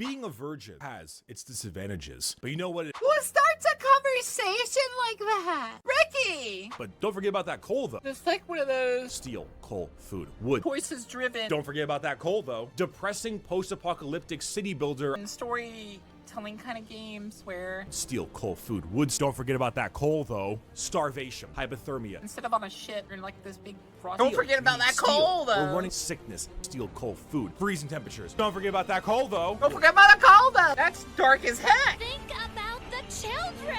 Being a virgin has its disadvantages, but you know what? Who starts a conversation like that? Bricky! But don't forget about that coal, though. Just like one of those Steel, coal, food, wood. choices-driven Don't forget about that coal, though. Depressing post-apocalyptic city builder. and storytelling kind of games where Steel, coal, food, woods. Don't forget about that coal, though. Starvation, hypothermia. instead of on a ship, you're in like this big frost. Steel, Don't forget about that steel. coal, though. We're running sickness. Steel, coal, food, freezing temperatures. Don't forget about that coal, though. Don't forget about the coal, though. That's dark as heck. Think about the children.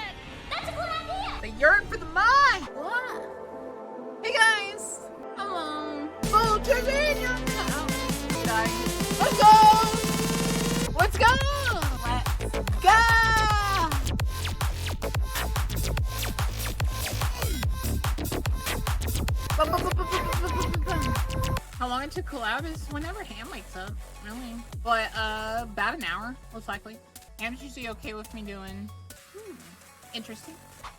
That's a good idea. They yearn for the mind. What? Hey guys. Hello. bokathedragon. Guys, let's go. Let's go. Let's go. How long it took to collab is whenever Ham wakes up, really. But about an hour, most likely. Ham's usually okay with me doing interesting.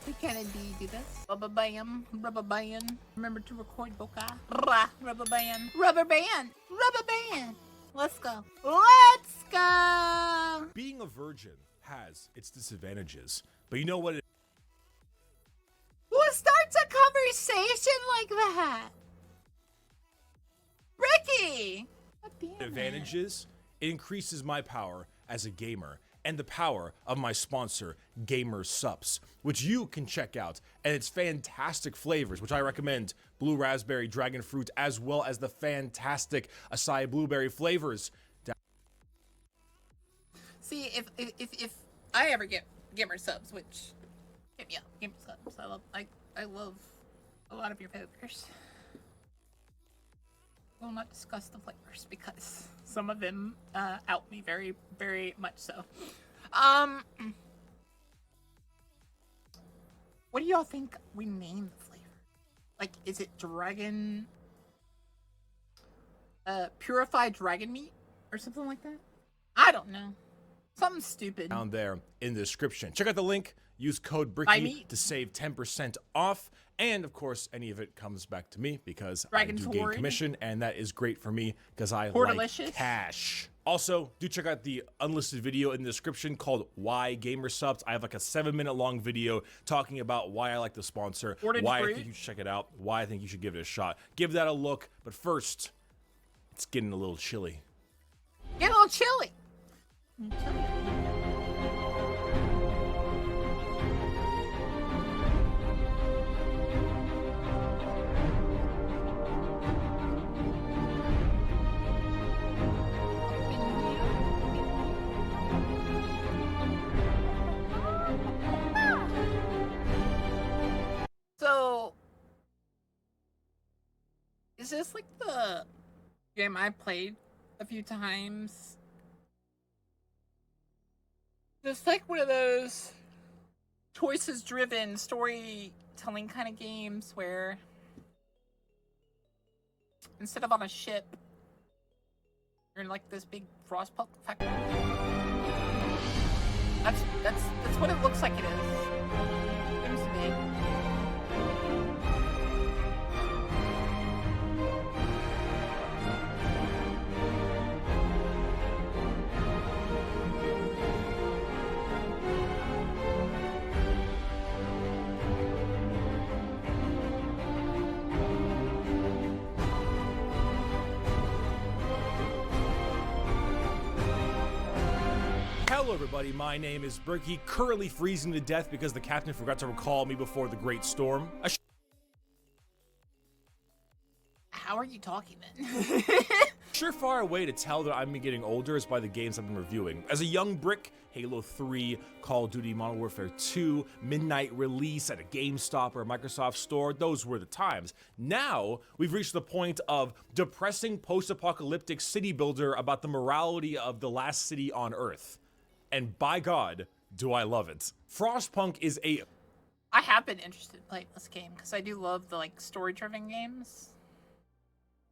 We can indeed do this. Rubber band, rubber band. Remember to record Boka. Rubber band, rubber band, rubber band. Let's go. Let's go. Being a virgin has its disadvantages, but you know what? Who starts a conversation like that? Bricky! God damn it. Advantages, it increases my power as a gamer and the power of my sponsor, Gamer Sups, which you can check out, and its fantastic flavors, which I recommend: blue raspberry, dragon fruit, as well as the fantastic acai blueberry flavors. See, if I ever get Gamer Subs, which hit me up, Gamer Subs. I love a lot of your flavors. Will not discuss the flavors because some of them out me very, very much so. What do y'all think we name the flavor? Like, is it dragon? Purified dragon meat or something like that? I don't know. Something stupid. Down there in the description. Check out the link. Use code Buy Bricky meat. to save 10% off. And of course, any of it comes back to me because Dragon I do gain Horde. commission, and that is great for me because I Hordelicious. like cash. Also, do check out the unlisted video in the description called Why Gamer Subs. I have like a 7-minute long video talking about why I like the sponsor, Orange why I fruit. think you should check it out, why I think you should give it a shot. Give that a look. But first, it's getting a little chilly. Get a little chilly. So, is this like the game I played a few times? Just like one of those choices-driven storytelling kind of games where instead of on a ship, you're in like this big Frostpunk factory. That's what it looks like it is. Seems to be. Hello everybody, my name is Bricky, currently freezing to death because the captain forgot to recall me before the great storm. How are you talking then? Surefire way to tell that I'm getting older is by the games I've been reviewing. As a young brick, Halo 3, Call of Duty Modern Warfare 2, midnight release at a GameStop or a Microsoft store, those were the times. Now, we've reached the point of depressing post-apocalyptic city builder about the morality of the last city on Earth. And by God, do I love it. Frostpunk is a... I have been interested in playing this game because I do love the like story-driven games.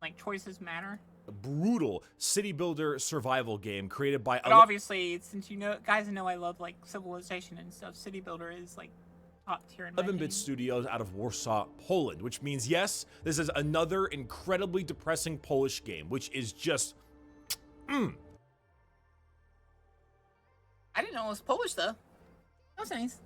Like choices matter. brutal city builder survival game created by... But obviously, since you know, guys know I love like Civilization and stuff, City Builder is like top tier in my 11-bit opinion. studios out of Warsaw, Poland, which means, yes, this is another incredibly depressing Polish game, which is just... didn't know it was Polish though. That was nice.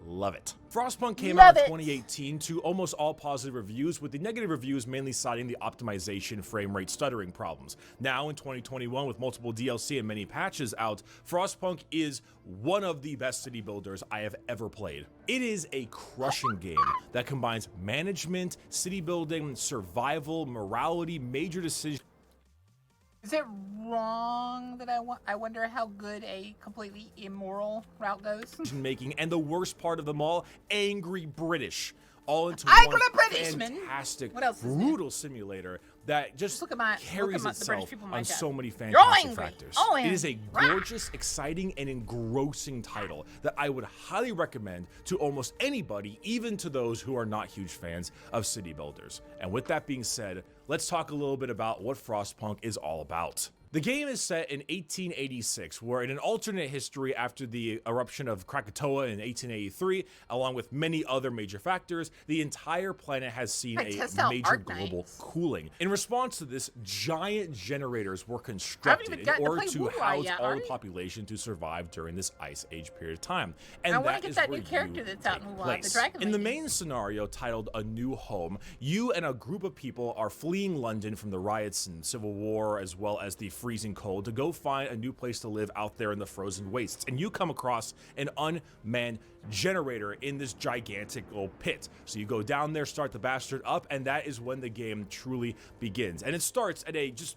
Love it. Frostpunk came Love out in it. 2018 to almost all positive reviews, with the negative reviews mainly citing the optimization, frame rate, stuttering problems. Now in 2021, with multiple DLC and many patches out, Frostpunk is one of the best city builders I have ever played. It is a crushing game that combines management, city building, survival, morality, major decisions. Is it wrong that I wonder how good a completely immoral route goes? Making, and the worst part of them all, angry British, all into Angry one Britishman. fantastic, What else is brutal simulator that just look at my- carries look at the British itself people in my on chat. so many You're fantastic angry. factors. Oh, It is a and rah. gorgeous, exciting, and engrossing title that I would highly recommend to almost anybody, even to those who are not huge fans of city builders. And with that being said, let's talk a little bit about what Frostpunk is all about. The game is set in 1886, where in an alternate history after the eruption of Krakatoa in 1883, along with many other major factors, the entire planet has seen Hey, a test out major Arknights. global cooling. In response to this, giant generators were even constructed in gotten to order play to Woodward house yet, all the Ari. population to survive during this ice age period of time. And I wanna that get is that where new character you that's out take in the place. Dragon In the Lady. main scenario titled A New Home, you and a group of people are fleeing London from the riots and civil war, as well as the freezing cold, to go find a new place to live out there in the frozen wastes. And you come across an unmanned generator in this gigantic old pit. So you go down there, start the bastard up, and that is when the game truly begins. And it starts at a just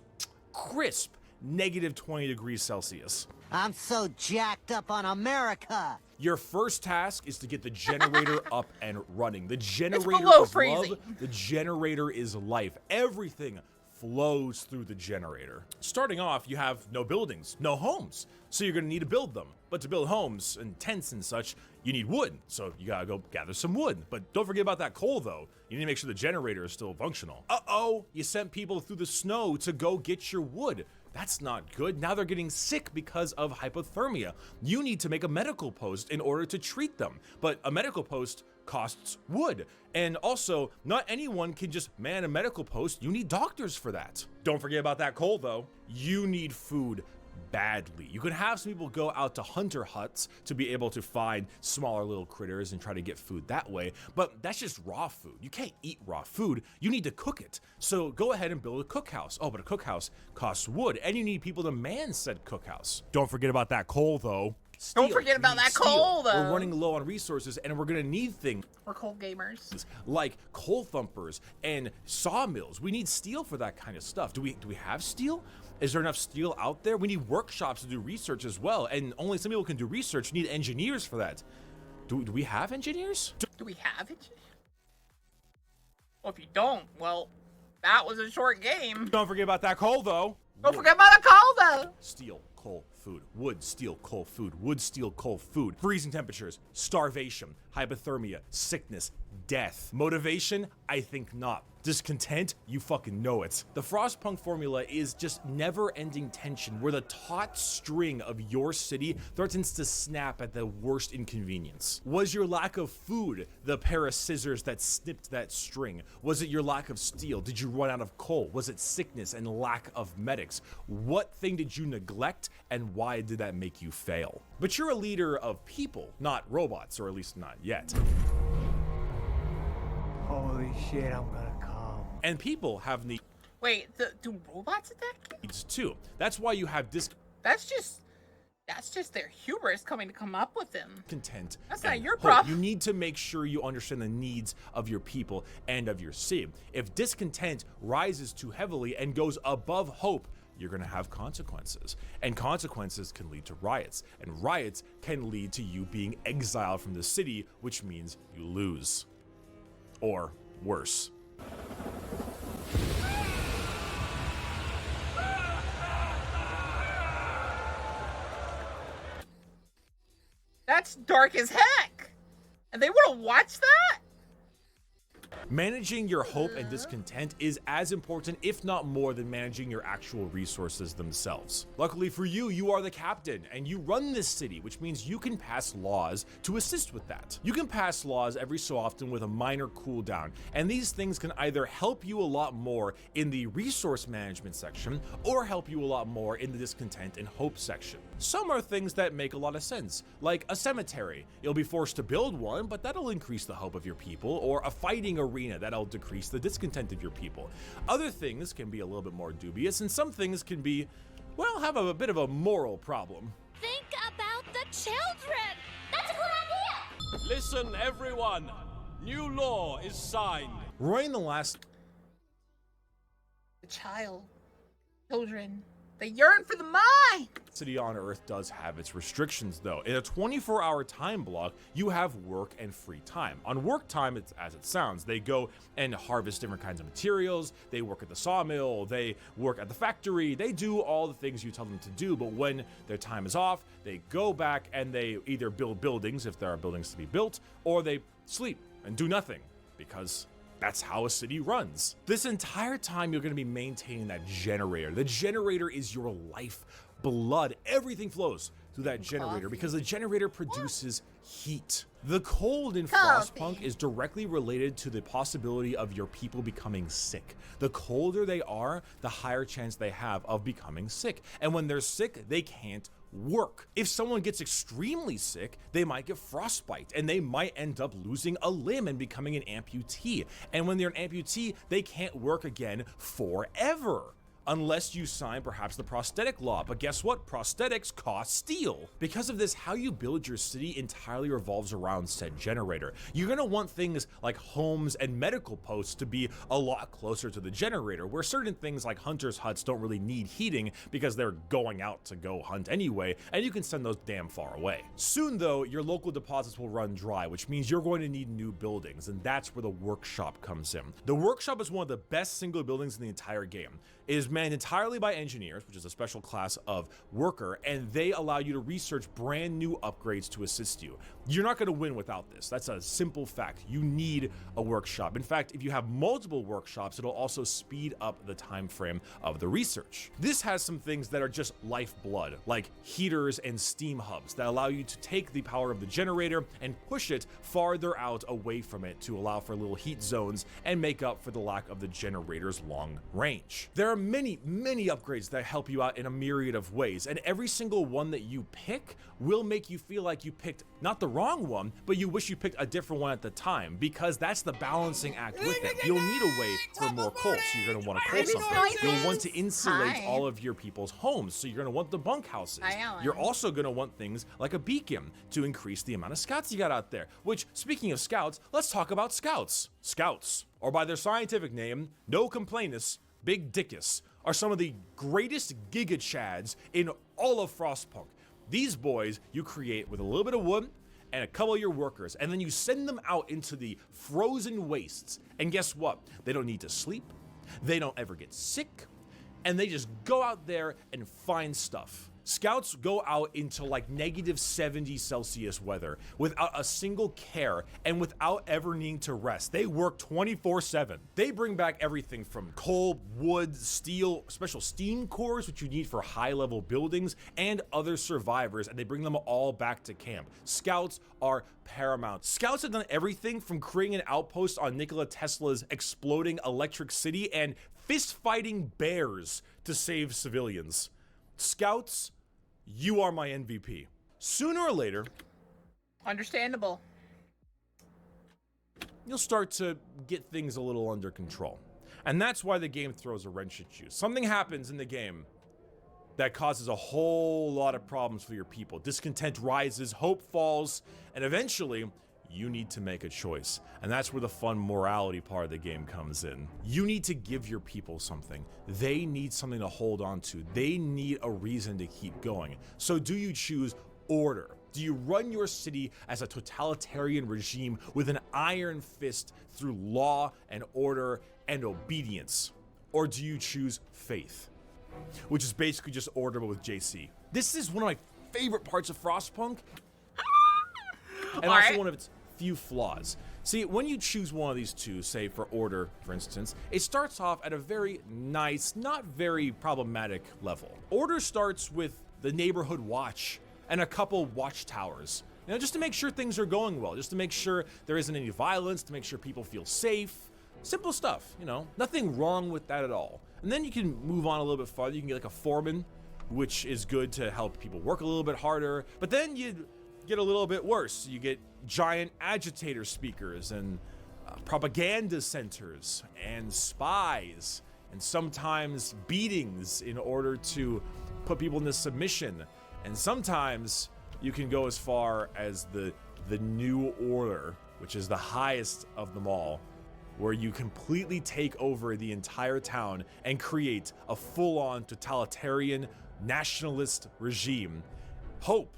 crisp negative 20 degrees Celsius. I'm so jacked up on America. Your first task is to get the generator up and running. The generator below is freezing. love. The generator is life. Everything flows through the generator. Starting off, you have no buildings, no homes. So you're gonna need to build them. But to build homes and tents and such, you need wood. So you gotta go gather some wood. But don't forget about that coal though. You need to make sure the generator is still functional. Uh-oh, you sent people through the snow to go get your wood. That's not good. Now they're getting sick because of hypothermia. You need to make a medical post in order to treat them. But a medical post costs wood. And also, not anyone can just man a medical post. You need doctors for that. Don't forget about that coal though. You need food badly. You can have some people go out to hunter huts to be able to find smaller little critters and try to get food that way, but that's just raw food. You can't eat raw food. You need to cook it. So go ahead and build a cookhouse. Oh, but a cookhouse costs wood, and you need people to man said cookhouse. Don't forget about that coal though. Steel. Don't forget You about need that steel. coal, though. We're running low on resources, and we're gonna need things We're cold gamers. like coal thumpers and sawmills. We need steel for that kind of stuff. Do we have steel? Is there enough steel out there? We need workshops to do research as well, and only some people can do research. You need engineers for that. Do we have engineers? Do we have it? Well, if you don't, well, that was a short game. Don't forget about that coal though. Don't forget about the coal, though. Steel, coal, food. Wood, steel, coal, food. Wood, steel, coal, food. Freezing temperatures, starvation, hypothermia, sickness, death. Motivation? I think not. Discontent? You fucking know it. The Frostpunk formula is just never-ending tension where the taut string of your city threatens to snap at the worst inconvenience. Was your lack of food the pair of scissors that snipped that string? Was it your lack of steel? Did you run out of coal? Was it sickness and lack of medics? What thing did you neglect, and why did that make you fail? But you're a leader of people, not robots, or at least not yet. Holy shit, I'm gonna come. And people have Wait, do robots attack? needs too. That's why you have That's just their hubris coming to come up with them. discontent. That's not and your hope. problem. You need to make sure you understand the needs of your people and of your city. If discontent rises too heavily and goes above hope, you're going to have consequences. And consequences can lead to riots. And riots can lead to you being exiled from the city, which means you lose. Or worse. That's dark as heck. And they want to watch that? Managing your hope and discontent is as important, if not more, than managing your actual resources themselves. Luckily for you, you are the captain, and you run this city, which means you can pass laws to assist with that. You can pass laws every so often with a minor cooldown, and these things can either help you a lot more in the resource management section, or help you a lot more in the discontent and hope section. Some are things that make a lot of sense, like a cemetery. You'll be forced to build one, but that'll increase the hope of your people, or a fighting arena that'll decrease the discontent of your people. Other things can be a little bit more dubious, and some things can be, well, have a bit of a moral problem. Think about the children! That's a good idea! Listen, everyone. New law is signed. Right in the last Children. They yearn for the mind! city on Earth does have its restrictions, though. In a 24-hour time block, you have work and free time. On work time, it's as it sounds. They go and harvest different kinds of materials, they work at the sawmill, they work at the factory, they do all the things you tell them to do, but when their time is off, they go back and they either build buildings, if there are buildings to be built, or they sleep and do nothing, because that's how a city runs. This entire time, you're gonna be maintaining that generator. The generator is your life blood. Everything flows through that generator because the generator produces heat. The cold in Frostpunk is directly related to the possibility of your people becoming sick. The colder they are, the higher chance they have of becoming sick. And when they're sick, they can't work. If someone gets extremely sick, they might get frostbite and they might end up losing a limb and becoming an amputee. And when they're an amputee, they can't work again forever. Unless you sign perhaps the prosthetic law, but guess what? Prosthetics cost steel. Because of this, how you build your city entirely revolves around said generator. You're gonna want things like homes and medical posts to be a lot closer to the generator, where certain things like hunters' huts don't really need heating because they're going out to go hunt anyway, and you can send those damn far away. Soon though, your local deposits will run dry, which means you're going to need new buildings, and that's where the workshop comes in. The workshop is one of the best single buildings in the entire game. It is manned entirely by engineers, which is a special class of worker, and they allow you to research brand new upgrades to assist you. You're not going to win without this. That's a simple fact. You need a workshop. In fact, if you have multiple workshops, it'll also speed up the time frame of the research. This has some things that are just lifeblood, like heaters and steam hubs that allow you to take the power of the generator and push it farther out away from it to allow for little heat zones and make up for the lack of the generator's long range. There are many upgrades that help you out in a myriad of ways, and every single one that you pick will make you feel like you picked not the wrong one, but you wish you picked a different one at the time, because that's the balancing act with it. You'll need a way for more coal, so you're going to want to coal something. You'll want to insulate all of your people's homes, so you're going to want the bunkhouses. You're also going to want things like a beacon to increase the amount of scouts you got out there, which, speaking of scouts, let's talk about scouts. Scouts, or by their scientific name, no complainus, Big Dickus, are some of the greatest Giga Chads in all of Frostpunk. These boys you create with a little bit of wood and a couple of your workers, and then you send them out into the frozen wastes. And guess what? They don't need to sleep, they don't ever get sick, and they just go out there and find stuff. Scouts go out into like -70 # weather without a single care and without ever needing to rest. They work 24/7. They bring back everything from coal, wood, steel, special steam cores, which you need for high-level buildings, and other survivors, and they bring them all back to camp. Scouts are paramount. Scouts have done everything from creating an outpost on Nikola Tesla's exploding electric city and fist-fighting bears to save civilians. Scouts, you are my MVP. Sooner or later, Understandable. you'll start to get things a little under control. And that's why the game throws a wrench at you. Something happens in the game that causes a whole lot of problems for your people. Discontent rises, hope falls, and eventually, you need to make a choice. And that's where the fun morality part of the game comes in. You need to give your people something. They need something to hold on to. They need a reason to keep going. So do you choose order? Do you run your city as a totalitarian regime with an iron fist through law and order and obedience? Or do you choose faith, which is basically just order but with JC? This is one of my favorite parts of Frostpunk, and also one of its few flaws. See, when you choose one of these two, say for order, for instance, it starts off at a very nice, not very problematic level. Order starts with the neighborhood watch and a couple watchtowers, you know, just to make sure things are going well, just to make sure there isn't any violence, to make sure people feel safe. Simple stuff, you know, nothing wrong with that at all. And then you can move on a little bit farther. You can get like a foreman which is good to help people work a little bit harder. But then you get a little bit worse. You get giant agitator speakers and propaganda centers and spies and sometimes beatings in order to put people into submission. And sometimes you can go as far as the New Order, which is the highest of them all, where you completely take over the entire town and create a full-on totalitarian nationalist regime. Hope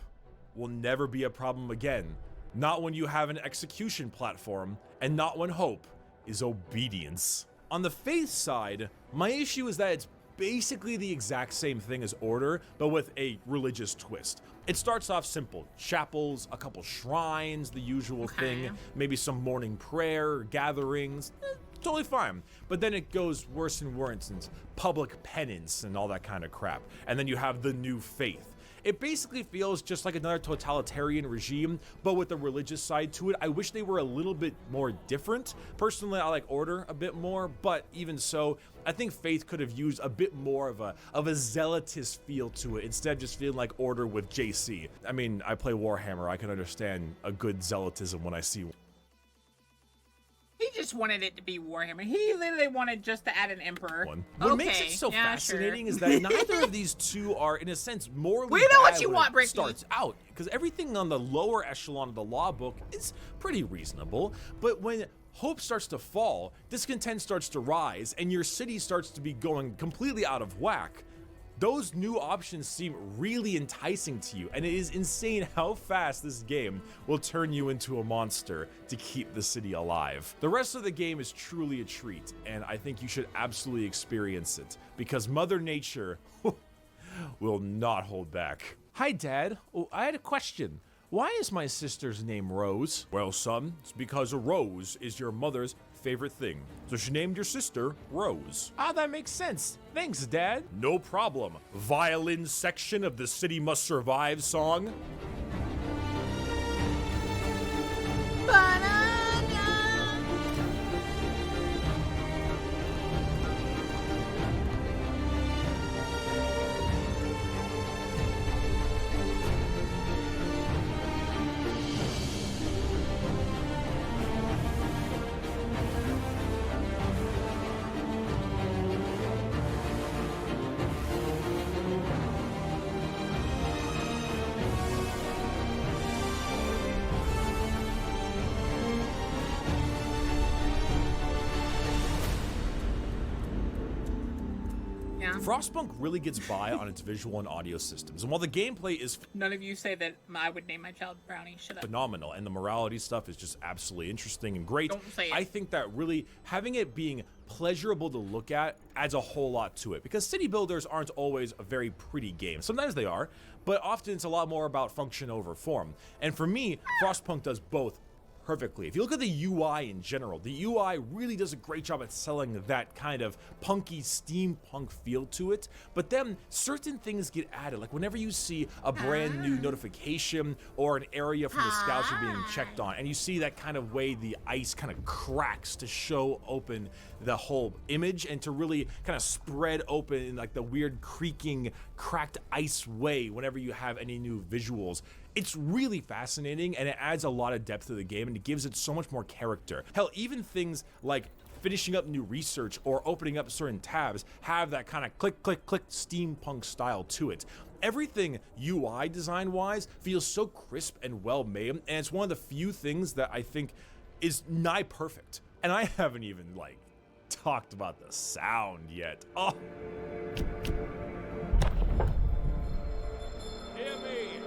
will never be a problem again. Not when you have an execution platform, and not when hope is obedience. On the faith side, my issue is that it's basically the exact same thing as Order, but with a religious twist. It starts off simple. Chapels, a couple shrines, the usual thing, maybe some morning prayer, gatherings, totally fine. But then it goes worse and worse, and public penance and all that kind of crap. And then you have the new faith. It basically feels just like another totalitarian regime, but with a religious side to it. I wish they were a little bit more different. Personally, I like Order a bit more, but even so, I think Faith could have used a bit more of a zealotous feel to it, instead of just feeling like Order with JC. I mean, I play Warhammer. I can understand a good zealotism when I see one. He just wanted it to be Warhammer. He literally wanted just to add an emperor. What makes it so fascinating is that neither of these two are, in a sense, morally we know bad what you when want, it Bricky. starts out, because everything on the lower echelon of the law book is pretty reasonable. But when hope starts to fall, discontent starts to rise, and your city starts to be going completely out of whack, those new options seem really enticing to you, and it is insane how fast this game will turn you into a monster to keep the city alive. The rest of the game is truly a treat, and I think you should absolutely experience it, because Mother Nature will not hold back. Hi, Dad. Oh, I had a question. Why is my sister's name Rose? Well, son, it's because a rose is your mother's favorite thing. So she named your sister Rose. Ah, that makes sense. Thanks, Dad. No problem. Violin section of the City Must Survive song. Frostpunk really gets by on its visual and audio systems, and while the gameplay is none of you say that I would name my child Brownie. Shut up. Phenomenal, and the morality stuff is just absolutely interesting and great. Don't say it. I think that really having it being pleasurable to look at adds a whole lot to it, because city builders aren't always a very pretty game. Sometimes they are, but often it's a lot more about function over form. And for me, Frostpunk does both perfectly. If you look at the UI in general, the UI really does a great job at selling that kind of punky steampunk feel to it, but then certain things get added, like whenever you see a brand new notification or an area from the scouts are being checked on, and you see that kind of way the ice kind of cracks to show open the whole image and to really kind of spread open in like the weird creaking, cracked ice way whenever you have any new visuals. It's really fascinating, and it adds a lot of depth to the game, and it gives it so much more character. Hell, even things like finishing up new research or opening up certain tabs have that kind of click, click, click steampunk style to it. Everything UI design-wise feels so crisp and well-made, and it's one of the few things that I think is nigh perfect. And I haven't even, like, talked about the sound yet. Oh.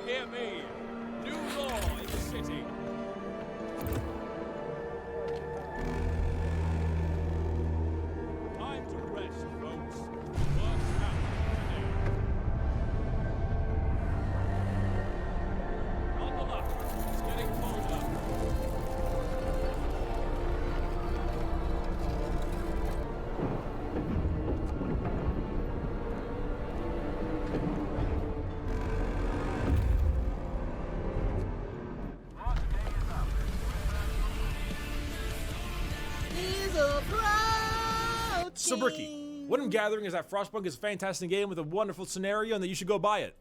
Hear me! New law in the city! Time to rest, folks. Work's happening today. On the left, it's getting colder. So Bricky, What I'm gathering is that Frostpunk is a fantastic game with a wonderful scenario and that you should go buy it.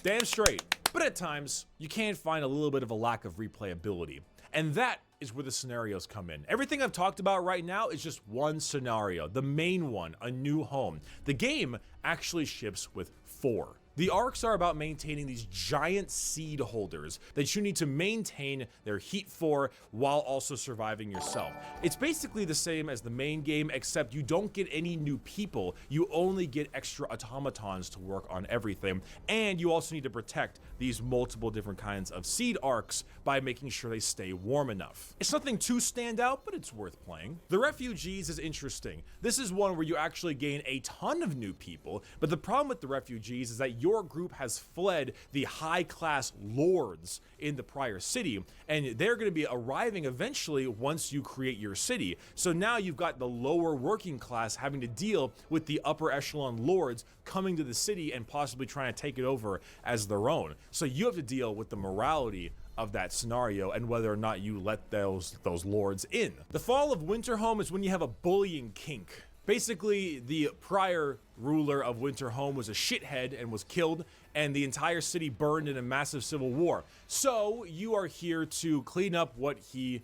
Damn straight. But at times, you can find a little bit of a lack of replayability. And that is where the scenarios come in. Everything I've talked about right now is just one scenario, the main one, a new home. The game actually ships with 4. The arcs are about maintaining these giant seed holders that you need to maintain their heat for while also surviving yourself. It's basically the same as the main game, except you don't get any new people. You only get extra automatons to work on everything. And you also need to protect these multiple different kinds of seed arcs by making sure they stay warm enough. It's nothing too stand out, but it's worth playing. The Refugees is interesting. This is one where you actually gain a ton of new people, but the problem with the Refugees is that your group has fled the high-class lords in the prior city, and they're going to be arriving eventually once you create your city. So now you've got the lower working class having to deal with the upper echelon lords coming to the city and possibly trying to take it over as their own. So you have to deal with the morality of that scenario and whether or not you let those lords in. The fall of Winterhome is when you have a bullying kink. Basically, the prior ruler of Winterhome was a shithead and was killed, and the entire city burned in a massive civil war. So you are here to clean up what he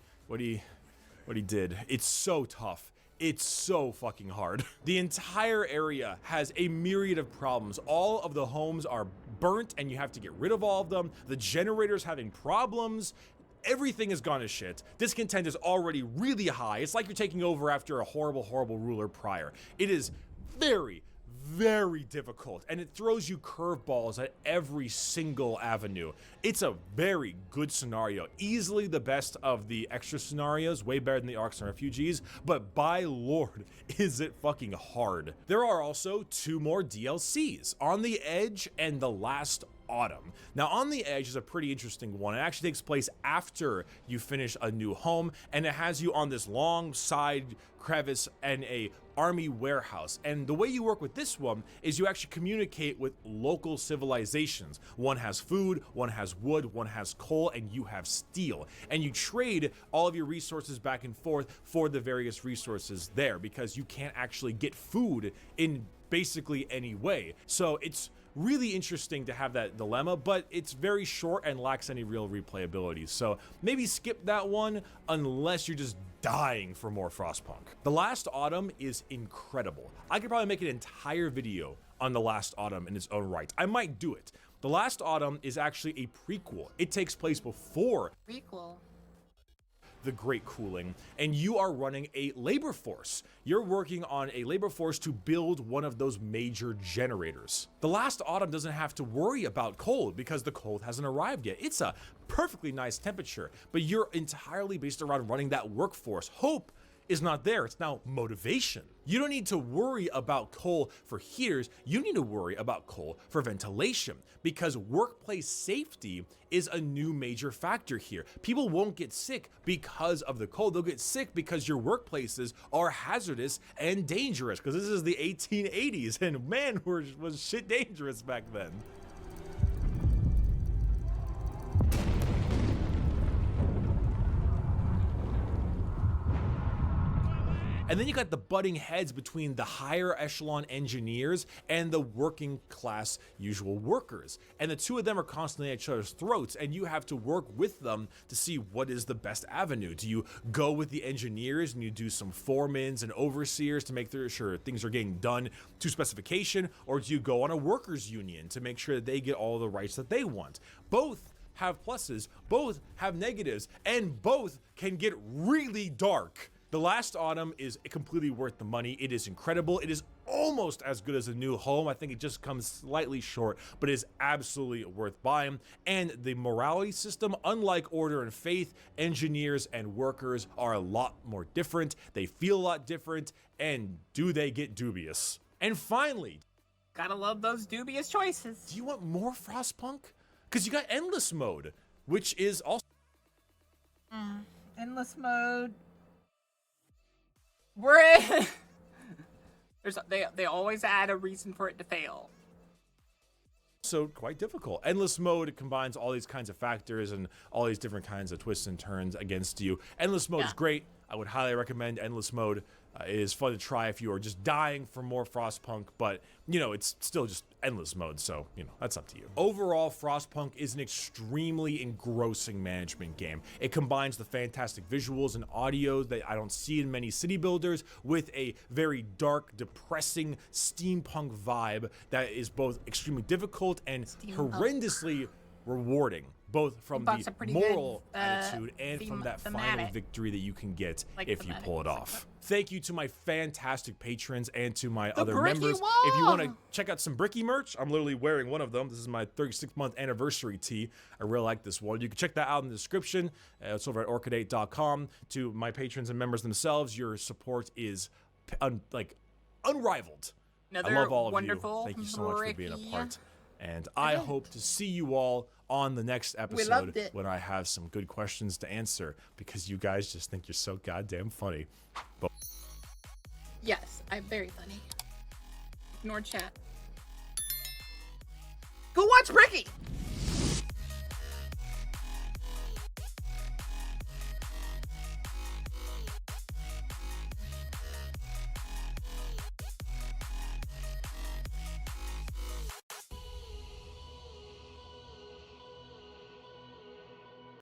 did. It's so tough. It's so fucking hard. The entire area has a myriad of problems. All of the homes are burnt and you have to get rid of all of them. The generator's having problems. Everything has gone to shit. Discontent is already really high. It's like you're taking over after a horrible, horrible ruler prior. It is very, very difficult, and it throws you curveballs at every single avenue. It's a very good scenario. Easily the best of the extra scenarios, way better than the Arcs and Refugees, but by lord, is it fucking hard. There are also 2 more DLCs, On the Edge and The Last Autumn. Now, On the Edge is a pretty interesting one. It actually takes place after you finish a new home, and it has you on this long side crevice and a army warehouse. And the way you work with this one is you actually communicate with local civilizations. One has food, one has wood, one has coal, and you have steel. And you trade all of your resources back and forth for the various resources there, because you can't actually get food in basically any way. So it's really interesting to have that dilemma, but it's very short and lacks any real replayability. So maybe skip that one unless you're just dying for more Frostpunk. The Last Autumn is incredible. I could probably make an entire video on The Last Autumn in its own right. I might do it. The Last Autumn is actually a prequel. It takes place before the Great Cooling, and you are running a labor force. You're working on a labor force to build one of those major generators. The Last Autumn doesn't have to worry about cold because the cold hasn't arrived yet. It's a perfectly nice temperature, but you're entirely based around running that workforce. Hope is not there. It's now motivation. You don't need to worry about coal for heaters. You need to worry about coal for ventilation, because workplace safety is a new major factor here. People won't get sick because of the cold. They'll get sick because your workplaces are hazardous and dangerous, because this is the 1880s and man, was shit dangerous back then. And then you got the butting heads between the higher echelon engineers and the working class usual workers. And the two of them are constantly at each other's throats, and you have to work with them to see what is the best avenue. Do you go with the engineers and you do some foremans and overseers to make sure things are getting done to specification, or do you go on a workers union to make sure that they get all the rights that they want? Both have pluses, both have negatives, and both can get really dark. The Last Autumn is completely worth the money. It is incredible. It is almost as good as a new home. I think it just comes slightly short, but it is absolutely worth buying. And the morality system, unlike Order and Faith, engineers and workers are a lot more different. They feel a lot different, and do they get dubious? And finally, gotta love those dubious choices. Do you want more Frostpunk? Because you got Endless Mode, which is also... Endless Mode. We're in. They always add a reason for it to fail. So quite difficult. Endless Mode combines all these kinds of factors and all these different kinds of twists and turns against you. Endless Mode is great. I would highly recommend Endless Mode. It is fun to try if you are just dying for more Frostpunk, but, you know, it's still just Endless Mode, so, you know, that's up to you. Overall, Frostpunk is an extremely engrossing management game. It combines the fantastic visuals and audio that I don't see in many city builders with a very dark, depressing steampunk vibe that is both extremely difficult and horrendously rewarding, both from the moral attitude and from that final victory that you can get if you pull it off. Thank you to my fantastic patrons and to my other members. If you want to check out some Bricky merch, I'm literally wearing one of them. This is my 36-month anniversary tee. I really like this one. You can check that out in the description. It's over at orchidate.com. To my patrons and members themselves, your support is unrivaled. I love all of you. Thank you so much for being a part. And I hope to see you all on the next episode when I have some good questions to answer, because you guys just think you're so goddamn funny. But yes, I'm very funny. Ignore chat. Go watch Bricky!